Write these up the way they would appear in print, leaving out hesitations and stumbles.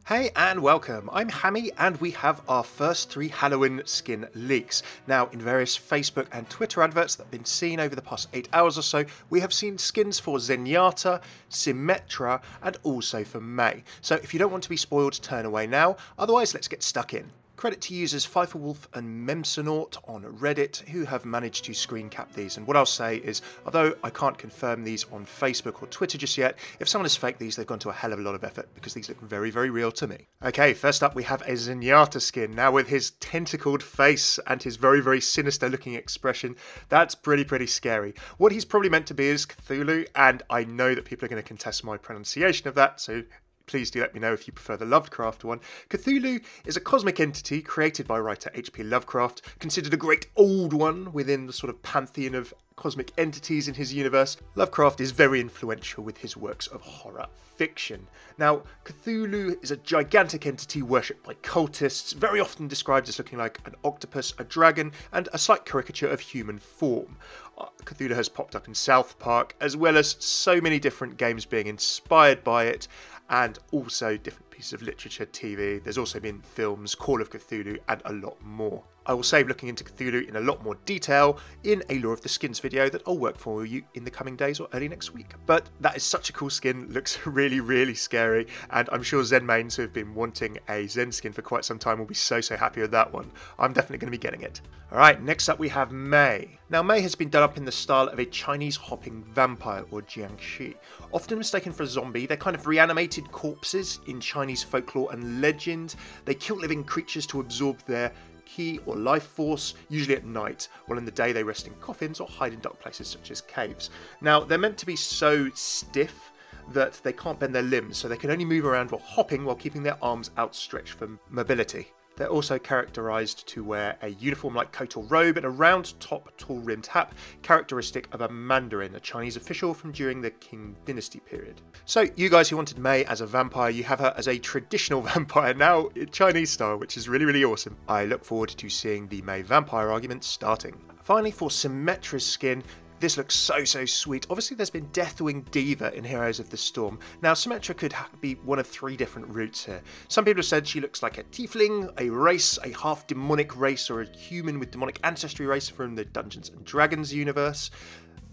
Hey and welcome, I'm Hammeh and we have our first 3 Halloween skin leaks. Now in various Facebook and Twitter adverts that have been seen over the past 8 hours or so, we have seen skins for Zenyatta, Symmetra and also for Mei. So if you don't want to be spoiled, turn away now, otherwise let's get stuck in. Credit to users Pfeifferwolf and Memsonaut on Reddit who have managed to screen cap these, and what I'll say is, although I can't confirm these on Facebook or Twitter just yet, if someone has faked these they've gone to a hell of a lot of effort because these look very real to me. Okay, first up we have a Zenyatta skin. Now with his tentacled face and his very sinister looking expression, that's pretty scary. What he's probably meant to be is Cthulhu, and I know that people are going to contest my pronunciation of that, so please do let me know if you prefer the Lovecraft one. Cthulhu is a cosmic entity created by writer H.P. Lovecraft, considered a great old one within the sort of pantheon of cosmic entities in his universe. Lovecraft is very influential with his works of horror fiction. Now, Cthulhu is a gigantic entity worshipped by cultists, very often described as looking like an octopus, a dragon, and a slight caricature of human form. Cthulhu has popped up in South Park, as well as so many different games being inspired by it, and also different pieces of literature, TV. There's also been films, Call of Cthulhu, and a lot more. I will save looking into Cthulhu in a lot more detail in a Lore of the Skins video that I'll work for you in the coming days or early next week. But that is such a cool skin, looks really scary, and I'm sure Zen mains who have been wanting a Zen skin for quite some time will be so happy with that one. I'm definitely going to be getting it. Alright, next up we have Mei. Now Mei has been done up in the style of a Chinese hopping vampire, or Jiangshi. Often mistaken for a zombie, they're kind of reanimated corpses in Chinese folklore and legend. They kill living creatures to absorb their ki or life force, usually at night, while in the day they rest in coffins or hide in dark places such as caves. Now they're meant to be so stiff that they can't bend their limbs, so they can only move around while hopping while keeping their arms outstretched for mobility. They're also characterised to wear a uniform-like coat or robe and a round top, tall-rimmed hat, characteristic of a mandarin, a Chinese official from during the Qing dynasty period. So you guys who wanted Mei as a vampire, you have her as a traditional vampire now, in Chinese style, which is really awesome. I look forward to seeing the Mei vampire argument starting. Finally, for Symmetra's skin, this looks so sweet. Obviously there's been Deathwing Diva in Heroes of the Storm. Now Symmetra could be one of 3 different routes here. Some people have said she looks like a tiefling, a race, a half demonic race, or a human with demonic ancestry race from the Dungeons and Dragons universe.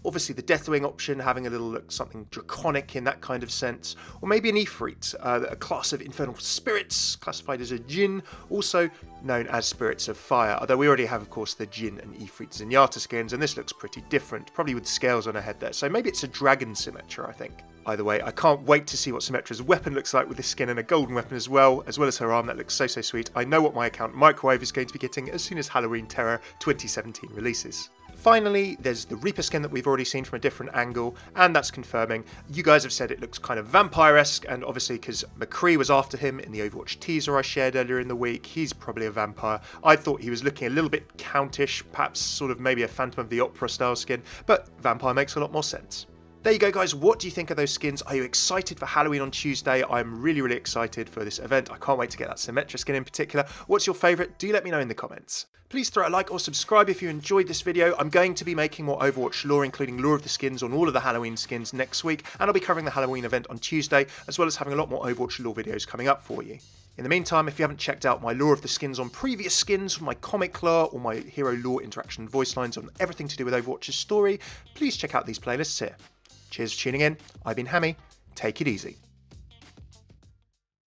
Obviously the Deathwing option, having a little look something draconic in that kind of sense, or maybe an Ifrit, a class of infernal spirits classified as a Jinn, also known as spirits of fire, although we already have of course the Jinn and Ifrit Zenyatta skins, and this looks pretty different, probably with scales on her head there, so maybe it's a dragon Symmetra, I think. Either way, I can't wait to see what Symmetra's weapon looks like with this skin, and a golden weapon as well as her arm. That looks so sweet. I know what my account Microwave is going to be getting as soon as Halloween Terror 2017 releases. Finally, there's the Reaper skin that we've already seen from a different angle, and that's confirming. You guys have said it looks kind of vampire-esque, and obviously because McCree was after him in the Overwatch teaser I shared earlier in the week, he's probably a vampire. I thought he was looking a little bit Countish, perhaps sort of maybe a Phantom of the Opera style skin, but vampire makes a lot more sense. There you go guys, what do you think of those skins? Are you excited for Halloween on Tuesday? I'm really excited for this event. I can't wait to get that Symmetra skin in particular. What's your favourite? Do let me know in the comments. Please throw a like or subscribe if you enjoyed this video. I'm going to be making more Overwatch lore, including Lore of the Skins on all of the Halloween skins next week, and I'll be covering the Halloween event on Tuesday, as well as having a lot more Overwatch lore videos coming up for you. In the meantime, if you haven't checked out my Lore of the Skins on previous skins, my comic lore, or my hero lore interaction voice lines on everything to do with Overwatch's story, please check out these playlists here. Cheers for tuning in. I've been Hammeh. Take it easy.